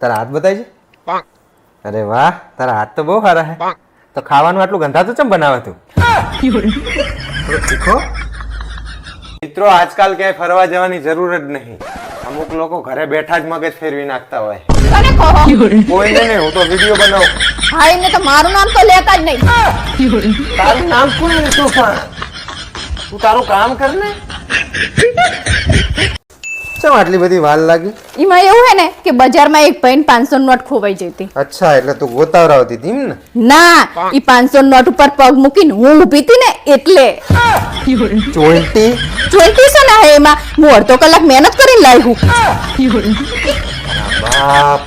તારા હાથ બતાવી છે? અરે વાહ, તારા હાથ તો બહુ સારા હે. તો ખાવાનું આટલું ગંધાતું ચમ બનાવે તું? શીખો મિત્રો, આજકાલ ક્યાંય ફરવા જવાની જરૂર જ નહીં. અમુક લોકો ઘરે બેઠા જ મગજ ફેરવી નાખતા હોય. તને કહો કોઈને નહીં, હું તો વિડીયો બનાવું. હા, એને તો મારું નામ તો લેતા જ નહીં. તારું નામ શું છે? તું પણ તું તારું કામ કર ને. ચમ આટલી બધી વાર લાગી? એમાં એવું હે ને કે બજારમાં એક પૈન 500 નોટ ખોવાઈ જતી. અચ્છા, એટલે તું ગોતાવરાવતી હતી એમ ને? ના, ઈ 500 નોટ ઉપર પગ મૂકીને હું ઊભી હતી ને એટલે. ચોંટી છે ને એમાં હું અડધો કલાક મહેનત કરીને લાવ્યું. બાપ.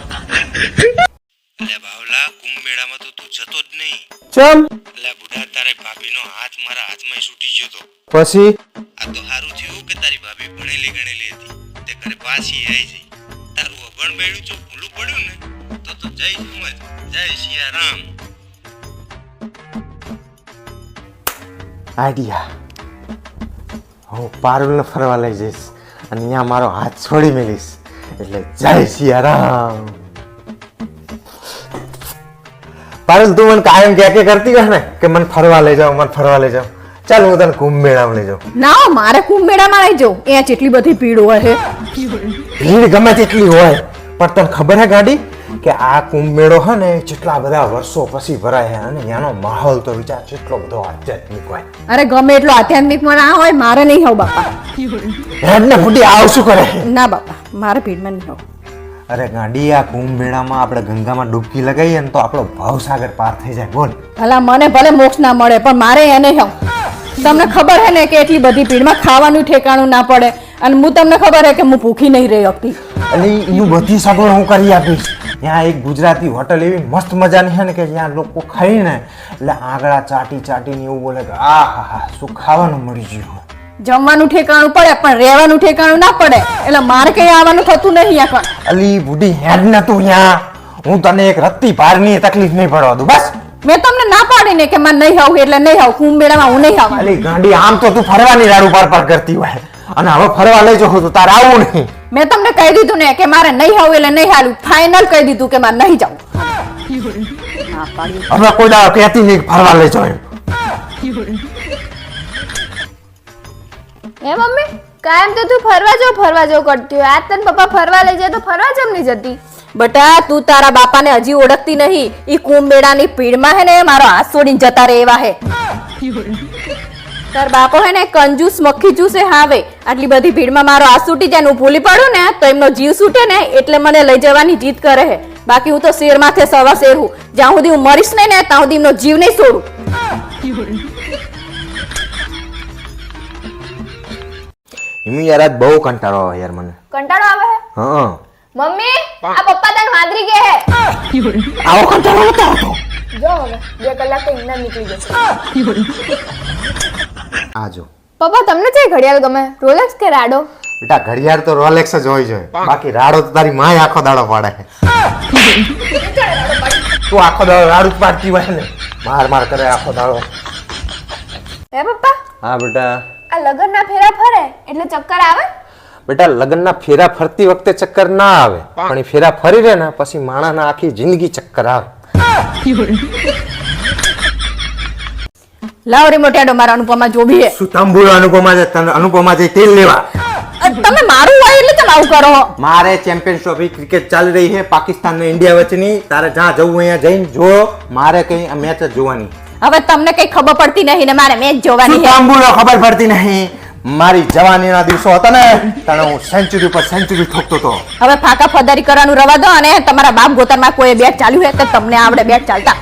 અલે બાવલા, કુંભ મેળામાં તો તું જતો જ નહીં. ચમ અલે બુઢા, તારી ભાભીનો હાથ મારા હાથમાં છૂટી ગયો તો. પછી આ તો સારું થયું કે તારી ભાભી ભણેલી ગણેલી હતી. તે ઘરે પાછી આવી જઈ. તારું અભણ બેડું જો ભૂલું પડ્યું ને તો જય સમજ, જય સિયારામ. આઈડિયા. હું પારુલને ફરવા લઈ જઈશ અને અહીંયા મારો હાથ છોડી મેલીશ એટલે જય સિયારામ. પારુલ, તું મને કાયમ કે કરતી હોય ને કે મને ફરવા લઈ જાઓ, મને ફરવા લઈ જાઓ. ચાલ, હું તને કુંભ મેળામાં લઈ જાઉં. ના, મારે કુંભ મેળામાં લઈ જાઉં. અહીંયા જેટલી બધી ભીડ હોય છે. ભીડ ગમે તેટલી હોય, પણ તને ખબર હે ગાડી કે આ કુંભ મેળો છે ને જેટલા બધા વર્ષો પછી ભરાય છે અને ત્યાંનો માહોલ તો વિચાર કેટલો બધો આધ્યાત્મિક હોય. અરે ગમે એટલો આધ્યાત્મિકમાં ના હોય, મારે નહીં હોવ બાપા. હેડ ને ફૂટી આવ શું કરે? ના બાપા, મારે ભીડમાં નહીં હોવ. અરે ગાડી, આ કુંભ મેળામાં આપણે ગંગામાં ડૂબકી લગાવીએ ને તો આપણો ભવસાગર પાર થઈ જાય. બોલ. ભલા મને ભલે મોક્ષ ના મળે પણ મારે એને હોવ. તમને ખબર હે ને કે એટલી બધી ભીડમાં ખાવાનું ઠેકાણું ના પડે અને હું તમને ખબર હે કે હું ભૂખી નહીં રહી શકતી. અને એનું બધી સગવડ હું કરી આપીશ. ત્યાં એક ગુજરાતી હોટલ એવી મસ્ત મજાની છે ને કે જ્યાં લોકો ખાઈને એટલે આંગળા ચાટીને એવું બોલે કે આ હા હા શું ખાવાનું મળી ગયું. જમવાનું ઠેકાણું પડે પણ રહેવાનું ઠેકાણું ના પડે એટલે મારે કઈ આવવાનું થતું નહીં આખા. અલી બુઢી, હેડ ને તું ત્યાં. હું તને એક રત્તી પારની તકલીફ નહીં પડવા દઉં. બસ. મેં તમને ના પાડીને કે મારે નહીં આવું એટલે નહીં આવું. કુંભ મેળામાં હું નહીં આવું. અલી ગાંડી, આમ તો તું ફરવાની રાડું પાર કરતી હોય અને હવે ફરવા લઈ જાઉં તો તારે આવું નહીં. મેં તમને કહી દીધું ને કે મારે નહીં આવું એટલે નહીં હાલું. ફાઇનલ કહી દીધું કે મારે નહીં જવું. ના પાડી. હવે કોઈ દાડો કહેતી નહીં ફરવા લઈ જાઉં. એ મમ્મી, કાયમ તો તું ફરવા જાવ કરતી હોય. આજ તને પપ્પા ફરવા લઈ જાય તો ફરવા જમ નહીં જતી. બટા, તું તારા બાપાને હજી ઓળખતી નહીં. ઈ કુંભ મેળાની ભીડમાં હે ને મારો હાથ છોડીને જતા રહે એવા હે. તાર બાપો હે ને કંજૂસ મક્ખી ચૂસે હાવે. આટલી બધી ભીડમાં મારો હાથ છૂટી જાય ને હું ભૂલી પડું ને તો એમનો જીવ છૂટે ને એટલે મને લઈ જવાની જીદ કરે હે. બાકી હું તો શેર માથે સવા શેર હું. જ્યાં સુધી હું મરીશ નહીં ને ત્યાં સુધી એમનો જીવ નહીં છોડું. એમ યાર, આજ બહુ કંટાળો આવે યાર મને. કંટાળો આવે હે? હા. મમ્મી, આ પપ્પા તને વાંદરી કે હે. આવો કંટાળો નતો આવતો. જો હવે 2 કલાક તો ઇન્ના નીકળી જશે. આજો. પપ્પા, તમને જે ઘડિયાળ ગમે, રોલેક્સ કે રાડો? બેટા, ઘડિયાળ તો રોલેક્સ જ હોય છે. બાકી રાડો તો તારી માય આખો દાડો પાડે છે. તું આખો દાડો રાડું જ પાડતી હોય ને. માર કરે આખો દાડો. હે પપ્પા, હા બેટા. આ લગનના ફેરા ફરે એટલે ચક્કર આવે? બેટા, લગ્નના ફેરા ફરતી વખતે ચક્કર ના આવે, પણ એ ફેરા ફરી રહે ને પછી માણસના આખી જિંદગી ચક્કર આવે. લાવ રિમોટ આડો, મારા અનુપમા જોબી હે. શું તંબુરો અનુપમા છે? તને અનુપમા જઈ તેલ લેવા. તમે મારું હોય એટલે તમે આવું કરો. મારે ચેમ્પિયન્સ ટ્રોફી ક્રિકેટ ચાલી રહી છે પાકિસ્તાન ને ઇન્ડિયા વચ્ચેની. તારે જ્યાં જવું અહીંયા જઈને જો. મારે કઈ મેચ જ જોવાની. હવે તમને કઈ ખબર પડતી નહીં ને મારે મેચ જોવાની શું છે. તંબુરો ખબર પડતી નહીં? મારી જવાનીના દિવસો હતા ને તને હું સેન્ચુરી પર સેન્ચુરી ઠોકતો હતો. હવે ફાકા ફદારી કરવાનું રવા દો અને તમારા બાપ ગોતરમાં કોઈ બેટ ચાલ્યું હે તો તમને આવડે બેટ ચાલતા.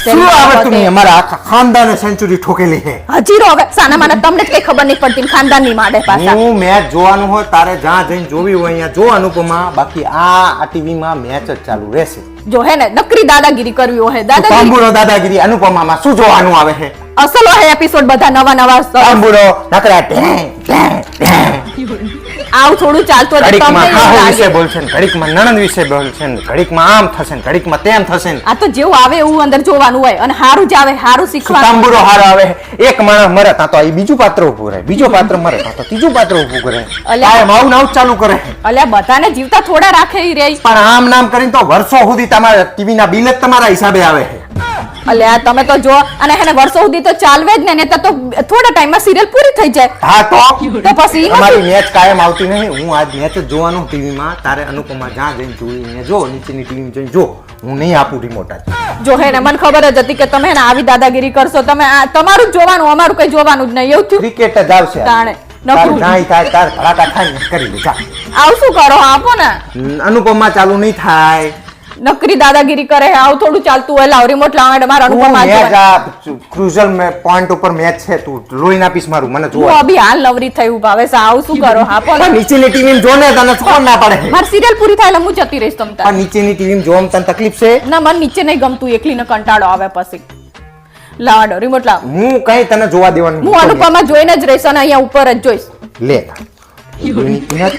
શું આવડતું નહીં? અમારા આખા ખાનદાને સેન્ચુરી ઠોકેલી છે. હજી રો હવે સાના માના તમને જ કઈ ખબર નહીં પડતી ને ખાનદાનની માડે પાછા. હું મેચ જોવાનું હોય તારે જ્યાં જઈને જોવી હોય અહીંયા જો અનુપમા. બાકી આ ટીવીમાં મેચ જ ચાલુ રહેશે. જો હે ને નકરી દાદાગીરી કરવી હોય દાદાગીરી. તંબુરો દાદાગીરી અનુપમામાં શું જોવાનું આવે છે? અસલ હોય એપિસોડ બધા નવા તંબુરો નકરા આવું થોડું ચાલતું હતું તમને ઘડીકમાં એવું ખાહો લાગે. વિશે બોલશે ને ઘડીકમાં નણંદ વિશે બોલશે ને ઘડીકમાં આમ થશે ને ઘડીકમાં તેમ થશે ને આ તો જેવું આવે એવું અંદર જોવાનું હોય અને હારું જ આવે હારું શીખવાનું તાંબુરો હારો આવે એક માણસ મરે ત્યાં તો આ બીજું પાત્ર ઊભું રહે બીજો પાત્ર મરે ત્યાં તો ત્રીજું પાત્ર ઊભું કરે અલ્યા. કાયમ આવું ને આવું જ ચાલુ કરે અલ્યા બધાને જીવતા થોડા રાખે ઈ રહી પણ આમ નામ કરીને તો વર્ષો સુધી તમારા ટીવી ના બિલ જ તમારા હિસાબે આવે છે અલ્યા તમે તો જો અને એને વર્ષો સુધી તો ચાલવે જ ને નહીંતર તો થોડા ટાઈમમાં સિરિયલ પૂરી થઈ જાય હા તો તો પછી ઈ અમારી નથી. મેચ કાયમ આવતી નહીં હું આજ મેચ જ જોવાનું ટીવીમાં તારે અનુપમા જ્યાં જઈને જોઈને જો નીચેની ટીવી જઈને જો હું નહીં આપું રિમોટ આજ જો હે ને મને ખબર જ હતી કે તમે એને આવી દાદાગીરી કરશો તમે આ તમારું જ જોવાનું અમારું કઈ જોવાનું જ નહીં એવું થયું ક્રિકેટ જ આવશે તાણે તાર નકરું નાઈ થાય તાર ભડાકા થાય ને કરી લે જા આવું શું કરો આપો ને અનુપમા ચાલુ નહીં થાય નકરી દાદાગીરી કરે આવું થોડું ચાલતું હોય લાવ રિમોટ લાવ એટલે મારા તું અનુપમા મેચ જોવાય. આ ક્રુઝલ પોઈન્ટ ઉપર મેચ છે તું લોહી નાપીશ મારું મને હું જોવા અભી હાલ નવરી થઈ ઉભા હવે આવું શું કરો આપો ને પણ નીચેની ટીવી જો ને તને કોણ ના પડે મારી સિરિયલ પૂરી થાય એટલે હું જતી રહીશ તમ તાર પણ નીચેની ટીવી જોવામાં તને તકલીફ છે ના મને નીચે નહીં ગમતું એકલીને કંટાળો આવે પછી લાડો રિમોટ લાવ હું કઈ તને જોવા દેવાનું હું અનુપમા જોઈને જ રહીશ અને અહીંયા ઉપર જ જોઈશ લે એની કિંમત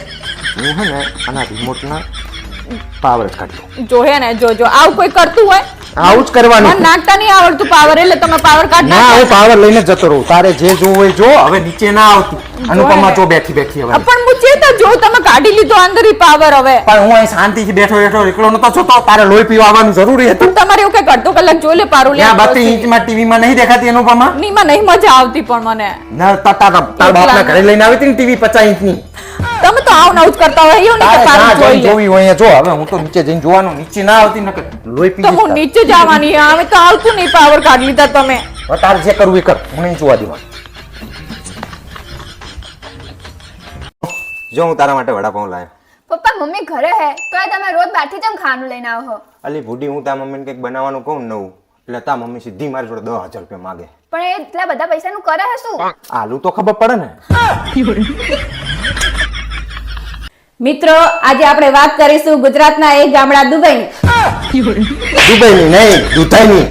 હું હે ને આના રિમોટના પાવર જ કાઢી જો હે ને જો આવું કોઈ કરતું હોય આવું જ કરવાનું મને નાખતા નહીં આવડતું પાવર એટલે તમે પાવર કાઢ ના નાખો. હું પાવર લઈને જ જતો રહું તારે જે જોવું હોય જો હવે નીચે ના આવતી અનુપમા જો બેઠી બેઠી હવે પણ હું ચેતા જો તમે કાઢી લીધો અંદર ઈ પાવર હવે પણ હું અહીં શાંતિથી બેઠો બેઠો એકલો નતો જોતો તારે લોહી પીવા આવવાનું જરૂરી હતું પણ તમારે એવું કઈ અડધો કલાક જોઈ લે પારું લે ત્યાં 32 ઇંચમાં ટીવીમાં નહીં દેખાતી અનુપમા નીમાં નહીં મજા આવતી પણ મને ના તાર બાપના ઘરે લઈને આવી હતી ને ટીવી 50 ઇંચની તમે તો આવું નવું જ કરતા હોય એવું નહીં કે તારે પારું જ્યાં જોઈ જઈને લે જોવી હોય અહીંયા જો હવે હું તો નીચે જઈને જોવાનું નીચે ના આવતી નકર લોહી પી તો જઈશ હું નીચે જવાની હવે તો આવતું નહીં પાવર કાઢી લીધા તમે હવે તારે જે કરવું એ કર હું નહીં જોવા દેવાનું જો હું તારા માટે વડાપાઉં લાવ્યો પપ્પા મમ્મી ઘરે હે તો તમે રોજ બહારથી જેમ ખાવાનું લઈને આવો છો અલી ભૂડી હું તારા મમ્મીને કંઈક બનાવવાનું કહું ને નવું એટલે તા મમ્મી સીધી મારી જોડે 10,000 રૂપિયા માગે પણ એ એટલા બધા પૈસાનું કરે હે શું આલુ તો ખબર પડે ને મિત્રો આજે આપણે વાત કરીશું ગુજરાતના એક ગામડા દુબઈની દુબઈની નહીં દુધાઈની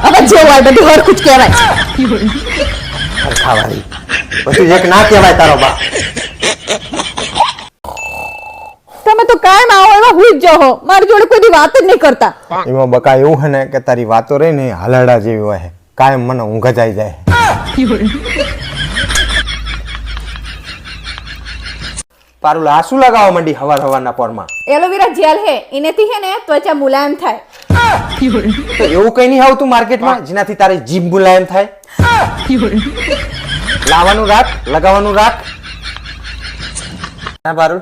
હવે જે હોય બધું હરખું જ કહેવાય ખાવાની પછી એક ના કહેવાય તારો બા તમે તો કાયમ આવો એવા હુઈ જ જાઓ મારી જોડે કોઈ દી વાત જ નહીં કરતા એમાં બકા એવું હે ને કે તારી વાતો રહી ને હાલરડા જેવી હોય કાયમ મને ઊંઘ જ આવી જાય પારુલા આ શું લગાવવા માંડી હવારના પોરમાં એલોવેરા જેલ હે એનેથી હે ને ત્વચા મુલાયમ થાય તો એવું કઈ નહીં આવતું માર્કેટમાં જેનાથી તારી જીભ મુલાયમ થાય લાવવાનું રાખ લગાવવાનું રાખ હા પારુલ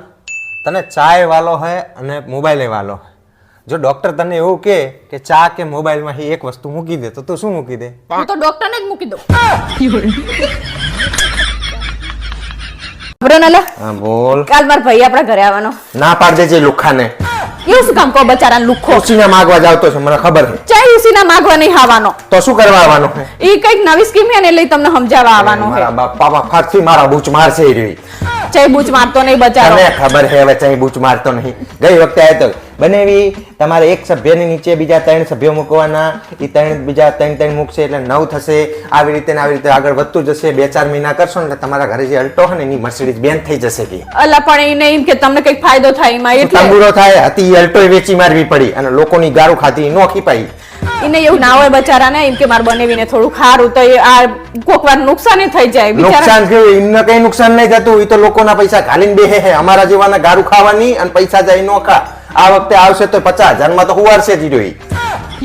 તને ચાય વાલો હે અને મોબાઈલ વાલો જો ડોક્ટર તને એવું કહે કે ચા કે મોબાઈલમાં એક વસ્તુ મૂકી દે તો તું શું મૂકી દે હું તો ડોક્ટરને જ મૂકી દઉં બ્રોનલા હા બોલ કાલ મારા ભાઈ આપણા ઘરે આવવાનો ના પાડ દેજે લુખાને એવું શું કામ કહો બચારાને લુખો ખુશીને માગવા જાવતો છે મને ખબર છે ચાય ઉસીના માગવા નહીં આવવાનો તો શું કરવા આવવાનો છે ઈ કઈક નવી સ્કીમ હે ને એટલે ઈ તમને સમજાવવા આવવાનો હે મારા બાપા ફરથી મારા બૂચ મારશે ઈ રહી ચાય બૂચ મારતો નહીં બચારો તને ખબર છે હવે ચાઈ બૂચ મારતો નહીં ગઈ વખતે આવ્યો તો બનેવી તમારે એક સભ્યની નીચે બીજા 3 સભ્યો મૂકવાના ઈ 3 બીજા 3 મૂકશે એટલે 9 થશે આવી રીતે ને આવી રીતે આગળ વધતું જશે 2-4 મહિના કરશો ને એટલે તમારા ઘરે જે અલ્ટો હે ને એની મર્સિડીઝ બેન થઈ જશે કે અલા પણ ઈ નહીં કે તમને કઈક ફાયદો થાય એમાં એટલે તંબુરો થાય હતી ઈ અલ્ટો વેચી મારવી પડી અને લોકોની ગારું ખાધી નો ખીપાઈ એને એવું ના હોય બચારાને એમ કે મારે બનેવીને થોડું ખારું તો એ આ કોક વાર નુકસાન થઈ જાય બિચારા નુકસાન થયું એમને કઈ નુકસાન નહીં થતું એ તો લોકોના પૈસા ઘાલીને બેહે હે અમારા જેવાના ગારું ખાવાની અને પૈસા જાય નો ખા આ વખતે આવશે તો 50,000 માં તો હુવારશે જ જોઈ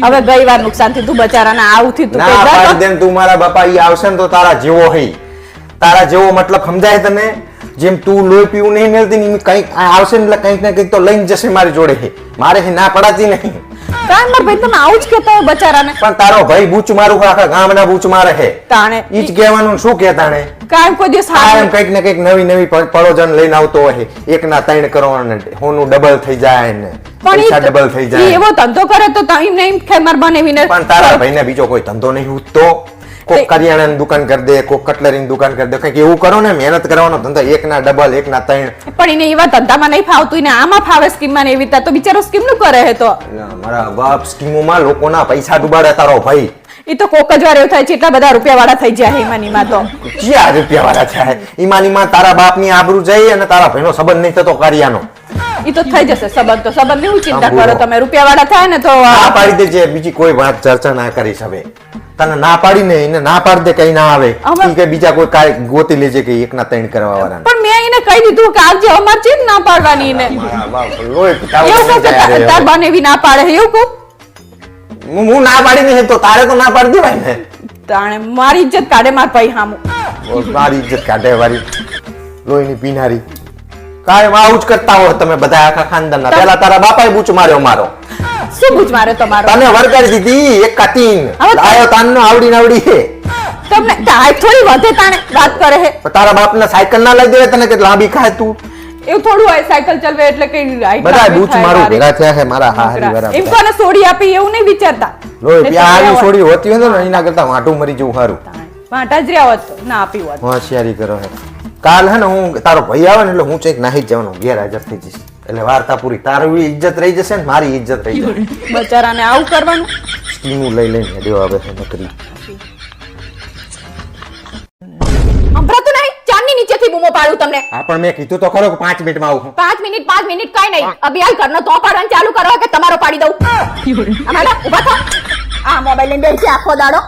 હવે ગઈ વાર નુકસાન થયું બચારાને આવું થયું તું ના કઈ પાડી જાતો? દેમ તું મારા બાપા ઈ આવશે ને તો તારા જેવો હઈ તારા જેવો મતલબ સમજાય તને જેમ તું લોહી પીવું નહીં મળતી ને એમ કંઈક આ આવશે ને એટલે કંઈક ને કંઈક તો લઈને જશે મારી જોડે હે મારે હે ના પડાતી નહીં કાન માર ભાઈ તમે આવું જ કહેતા હોય બચારાને પણ તારો ભાઈ બૂચ મારું આખા ગામના બૂચ મારે હે તાણે ઈ જ કહેવાનું શું કે તાણે કાયમ કોઈ દિવસ કાયમ હારું કંઈક ને કંઈક નવી પળોજન લઈને આવતો હોય એકના 3 કરવાના હોનું ડબલ થઈ જાય ને પૈસા ડબલ થઈ ઈ જાય એવો ધંધો કરે તો એમને એમ કે માર બનેવીને પણ તારા ભાઈને બીજો કોઈ ધંધો નહીં ઉઠતો કોક કરિયાણાની દુકાન કરી દે કોક કટલરીની દુકાન કરી દે કંઈક એવું કરો ને મહેનત કરવાનો ધંધો એકના ડબલ એકના 3 પણ એને એવા ધંધામાં નહીં ફાવતું એને આમાં ફાવે સ્કીમમાં ને એવી રીતે તો બિચારો સ્કીમ નું કરે હે તો મારા બાપ સ્કીમોમાં લોકોના પૈસા ડુબાડે તારો ભાઈ ઈ તો કોક જ વાર એવું થાય છે એટલા બધા રૂપિયા વાળા થઈ જાય હિમાનીમાં તો ક્યાં રૂપિયા વાળા થાય ઈમાનીમાં તારા બાપની આબરૂ જાય અને તારા ભાઈનો સંબંધ નહીં થતો કારિયાનો. ઈ તો થઈ જશે સંબંધ તો સંબંધ ની હું ચિંતા કરો તમે રૂપિયા વાળા થાય ને તો ના પાડી દેજે, બીજી કોઈ વાત ચર્ચા ના કરીશ હવે. તને ના પાડી ને એને ના પાડી દે, કઈ ના આવે. હવે- ઈ કે બીજા કોઈ કાંઈ ગોતી લેજે કે એકના ત્રણ કરવા વાળા. પણ મેં એને કહી દીધું કે આજે અમાર છે જ ના પાડવાની એને લોહી પીતાવું એવું કહું કે જાય રે. તાર બને એવી ના પાડે છે, એવું કહું હું ના પાડી નહીં તો તારે તો ના પાડી દેવાય ને. તાણે મારી ઇજ્જત કાઢે માર ભાઈ હામું મારી ઇજ્જત કાઢે વાળી લોહીની પીનારી. કાયમ આવું જ કરતા હો તમે બધા આખા ખાનદાનના. પેલા તારા બાપાએ બૂચ માર્યો મારો, શું બૂચ માર્યો તમારો તને વરગાડી દીધી એક કાટીન. હવે તો- આયો તાનનો આવડી નાવડી છે. તમને હાઈટ થોડી વધે તાણે વાત કરે છે પણ તારા બાપને સાયકલ ના લઈ દેવે તને કે લાંબી ખાય તું. એવું થોડું હોય સાયકલ ચલાવે એટલે કઈ height બધા લાંબી બૂચ થાય મારું મારી. ભેગા થયા છે મારા હારી એમ બરાબર. કોને સોડી આપી એવું નહીં વિચારતા લોહી એટલે પ્યારી રહ્યા છોડી હોતી હોય ને એના કરતા વાંટું મરી જવું સારું. હોત. વાંટા જ રહ્યા હોત તો ના આપી હોત હોશિયારી કરો હે. કાલ હે ને હું તારો ભાઈ આવે ને એટલે હું ચેક નાહી જ જવાનો, ગેરહાજર થઈ જઈશ. એટલે વાર્તા પૂરી. તારી ઇજ્જત રહી જશે ને મારી ઇજ્જત રહી જશે. બચારાને આવું કરવાનું સ્કીમું લઈ લઈને હેડ્યો આવે છે નકરી. સંભળાતું નહીં ચાંદની નીચેથી બૂમો પાડું તમને હા પણ મેં કીધું તો ખરો કે 5 મિનિટમાં આવું. 5 મિનિટ કઈ નહીં અભિયાન કરનો તો પાડવાનું ચાલુ કરો કે તમારો પાડી દઉં અમારા ઉભા થા આ મોબાઈલ લઈને બેસી આખો દાડો